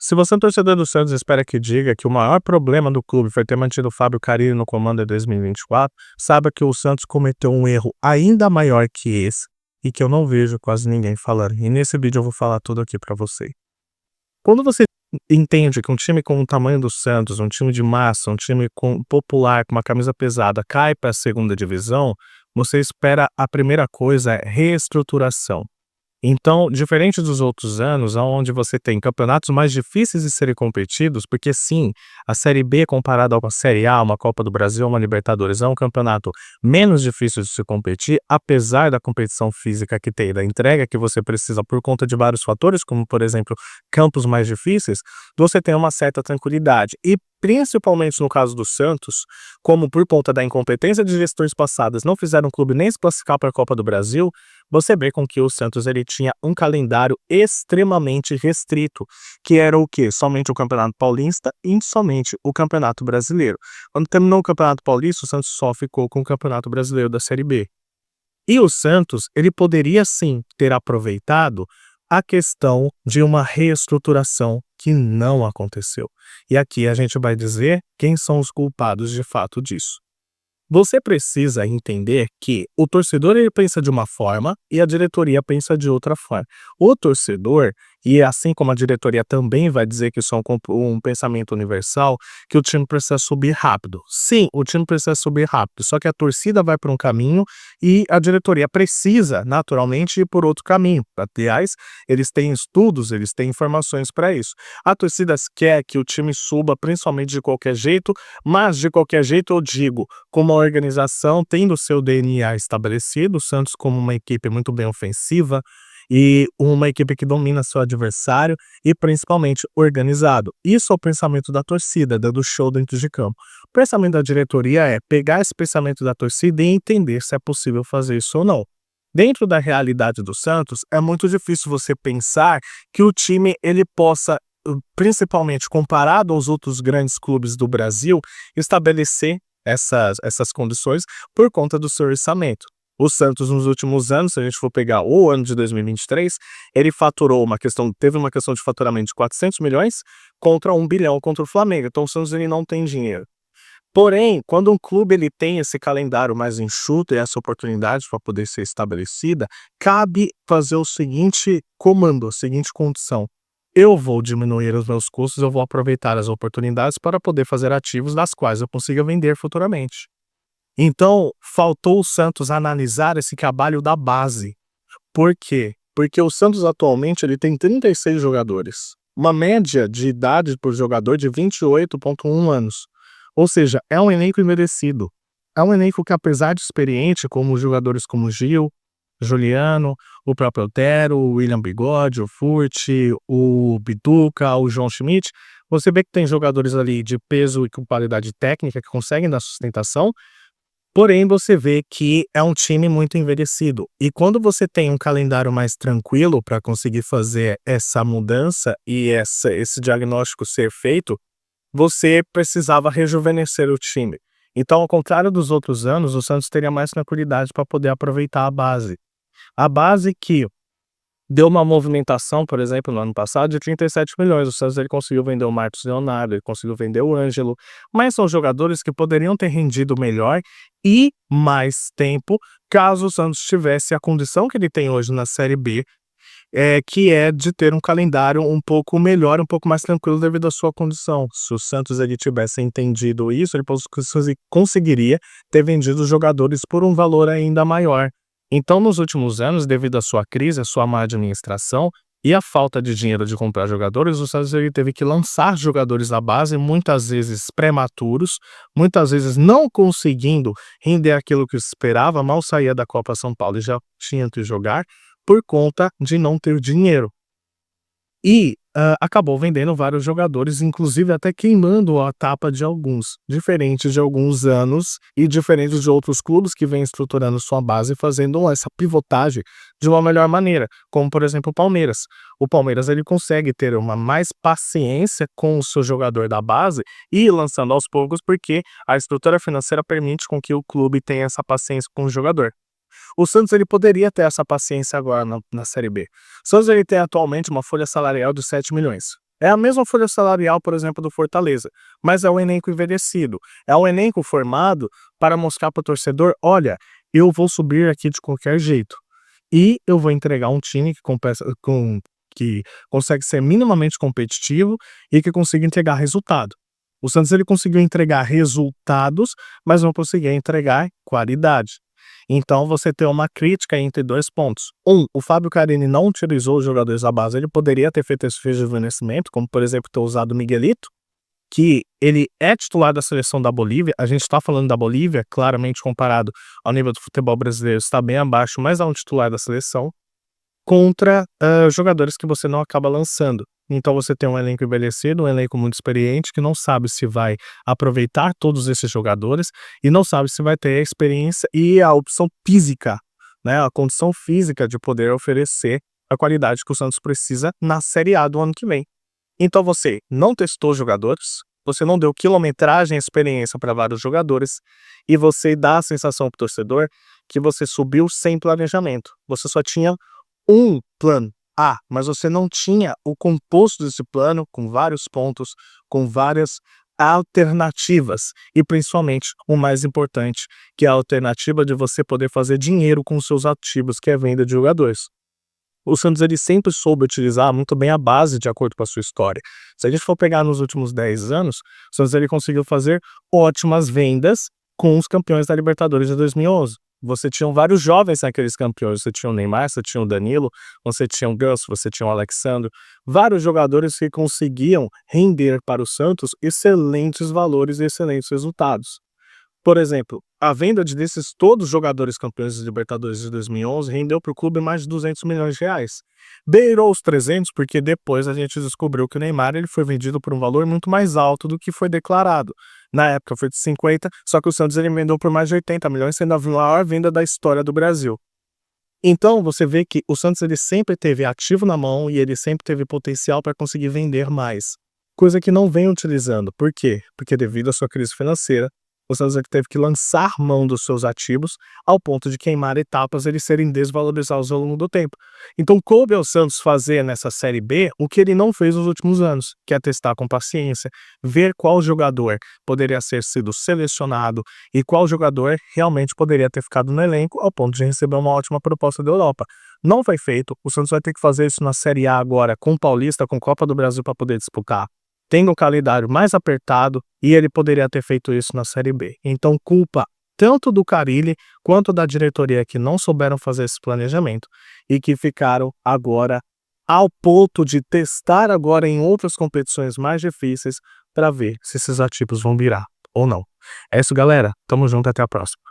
Se você é um torcedor do Santos e espera que diga que o maior problema do clube foi ter mantido o Fábio Carille no comando em 2024, saiba que o Santos cometeu um erro ainda maior que esse e que eu não vejo quase ninguém falando. E nesse vídeo eu vou falar tudo aqui pra você. Quando você entende que um time com o tamanho do Santos, um time de massa, um time popular, com uma camisa pesada, cai para a segunda divisão, você espera a primeira coisa é reestruturação. Então, diferente dos outros anos, onde você tem campeonatos mais difíceis de serem competidos, porque sim, a Série B comparada com a Série A, uma Copa do Brasil, uma Libertadores, é um campeonato menos difícil de se competir, apesar da competição física que tem, da entrega que você precisa por conta de vários fatores, como por exemplo, campos mais difíceis, você tem uma certa tranquilidade. E principalmente no caso do Santos, como por conta da incompetência de gestões passadas não fizeram o clube nem se classificar para a Copa do Brasil, você vê com que o Santos ele tinha um calendário extremamente restrito, que era o quê? Somente o Campeonato Paulista e somente o Campeonato Brasileiro. Quando terminou o Campeonato Paulista, o Santos só ficou com o Campeonato Brasileiro da Série B. E o Santos, ele poderia sim ter aproveitado a questão de uma reestruturação que não aconteceu. E aqui a gente vai dizer quem são os culpados de fato disso. Você precisa entender que o torcedor ele pensa de uma forma e a diretoria pensa de outra forma. O torcedor, e assim como a diretoria também vai dizer que isso é um pensamento universal, que o time precisa subir rápido. Sim, o time precisa subir rápido, só que a torcida vai por um caminho e a diretoria precisa, naturalmente, ir por outro caminho. Aliás, eles têm estudos, eles têm informações para isso. A torcida quer que o time suba, principalmente de qualquer jeito, mas de qualquer jeito eu digo, como a organização tendo seu DNA estabelecido, o Santos como uma equipe muito bem ofensiva e uma equipe que domina seu adversário e principalmente organizado. Isso é o pensamento da torcida, dando show dentro de campo. O pensamento da diretoria é pegar esse pensamento da torcida e entender se é possível fazer isso ou não. Dentro da realidade do Santos, é muito difícil você pensar que o time ele possa, principalmente comparado aos outros grandes clubes do Brasil, estabelecer essas condições por conta do seu orçamento. O Santos, nos últimos anos, se a gente for pegar o ano de 2023, ele faturou teve uma questão de faturamento de 400 milhões contra 1 bilhão contra o Flamengo. Então o Santos ele não tem dinheiro. Porém, quando um clube ele tem esse calendário mais enxuto e essa oportunidade para poder ser estabelecida, cabe fazer o seguinte comando, a seguinte condição. Eu vou diminuir os meus custos, eu vou aproveitar as oportunidades para poder fazer ativos das quais eu consiga vender futuramente. Então, faltou o Santos analisar esse trabalho da base. Por quê? Porque o Santos atualmente ele tem 36 jogadores. Uma média de idade por jogador de 28,1 anos. Ou seja, é um elenco envelhecido. É um elenco que, apesar de experiente, como jogadores como Gil, Juliano, o próprio Otero, o William Bigode, o Furt, o Pituca, o João Schmidt, você vê que tem jogadores ali de peso e com qualidade técnica que conseguem dar sustentação, porém você vê que é um time muito envelhecido. E quando você tem um calendário mais tranquilo para conseguir fazer essa mudança e esse diagnóstico ser feito, você precisava rejuvenescer o time. Então, ao contrário dos outros anos, o Santos teria mais tranquilidade para poder aproveitar a base. A base que deu uma movimentação, por exemplo, no ano passado, de 37 milhões. O Santos ele conseguiu vender o Marcos Leonardo, ele conseguiu vender o Ângelo, mas são jogadores que poderiam ter rendido melhor e mais tempo caso o Santos tivesse a condição que ele tem hoje na Série B, que é de ter um calendário um pouco melhor, um pouco mais tranquilo devido à sua condição. Se o Santos ele tivesse entendido isso, ele conseguiria ter vendido os jogadores por um valor ainda maior. Então, nos últimos anos, devido à sua crise, à sua má administração e à falta de dinheiro de comprar jogadores, o Santos ele teve que lançar jogadores da base, muitas vezes prematuros, muitas vezes não conseguindo render aquilo que esperava, mal saía da Copa São Paulo e já tinha que jogar, por conta de não ter dinheiro. E acabou vendendo vários jogadores, inclusive até queimando a tapa de alguns, diferente de alguns anos e diferente de outros clubes que vêm estruturando sua base e fazendo essa pivotagem de uma melhor maneira, como por exemplo o Palmeiras. O Palmeiras ele consegue ter uma mais paciência com o seu jogador da base e ir lançando aos poucos porque a estrutura financeira permite com que o clube tenha essa paciência com o jogador. O Santos ele poderia ter essa paciência agora na Série B. O Santos ele tem atualmente uma folha salarial de 7 milhões. É a mesma folha salarial, por exemplo, do Fortaleza, mas é um elenco envelhecido. É um elenco formado para mostrar para o torcedor: olha, eu vou subir aqui de qualquer jeito. E eu vou entregar um time que consegue ser minimamente competitivo e que consiga entregar resultado. O Santos ele conseguiu entregar resultados, mas não conseguia entregar qualidade. Então você tem uma crítica entre 2 pontos. O Fábio Carini não utilizou os jogadores da base, ele poderia ter feito esse rejuvenescimento, como por exemplo ter usado o Miguelito, que ele é titular da seleção da Bolívia. A gente está falando da Bolívia, claramente comparado ao nível do futebol brasileiro, está bem abaixo, mas é um titular da seleção, contra jogadores que você não acaba lançando. Então você tem um elenco envelhecido, um elenco muito experiente, que não sabe se vai aproveitar todos esses jogadores e não sabe se vai ter a experiência e a opção física, né, a condição física de poder oferecer a qualidade que o Santos precisa na Série A do ano que vem. Então você não testou jogadores, você não deu quilometragem e experiência para vários jogadores, e você dá a sensação para o torcedor que você subiu sem planejamento. Você só tinha um plano A, mas você não tinha o composto desse plano com vários pontos, com várias alternativas e principalmente o mais importante, que é a alternativa de você poder fazer dinheiro com os seus ativos, que é a venda de jogadores. O Santos ele sempre soube utilizar muito bem a base de acordo com a sua história. Se a gente for pegar nos últimos 10 anos, o Santos ele conseguiu fazer ótimas vendas com os campeões da Libertadores de 2011. Você tinha vários jovens naqueles campeões, você tinha o Neymar, você tinha o Danilo, você tinha o Ganso, você tinha o Alexandre, vários jogadores que conseguiam render para o Santos excelentes valores e excelentes resultados. Por exemplo, a venda desses todos os jogadores campeões da Libertadores de 2011 rendeu para o clube mais de 200 milhões de reais. Beirou os 300 porque depois a gente descobriu que o Neymar ele foi vendido por um valor muito mais alto do que foi declarado. Na época foi de 50, só que o Santos ele vendeu por mais de 80 milhões, sendo a maior venda da história do Brasil. Então você vê que o Santos ele sempre teve ativo na mão e ele sempre teve potencial para conseguir vender mais. Coisa que não vem utilizando. Por quê? Porque devido à sua crise financeira, o Santos teve que lançar mão dos seus ativos ao ponto de queimar etapas e eles serem desvalorizados ao longo do tempo. Então coube ao Santos fazer nessa Série B o que ele não fez nos últimos anos, que é testar com paciência, ver qual jogador poderia ter sido selecionado e qual jogador realmente poderia ter ficado no elenco ao ponto de receber uma ótima proposta da Europa. Não foi feito, o Santos vai ter que fazer isso na Série A agora, com o Paulista, com Copa do Brasil para poder disputar. Tem um calendário mais apertado e ele poderia ter feito isso na Série B. Então, culpa tanto do Carille quanto da diretoria que não souberam fazer esse planejamento e que ficaram agora ao ponto de testar agora em outras competições mais difíceis para ver se esses ativos vão virar ou não. É isso, galera. Tamo junto, até a próxima.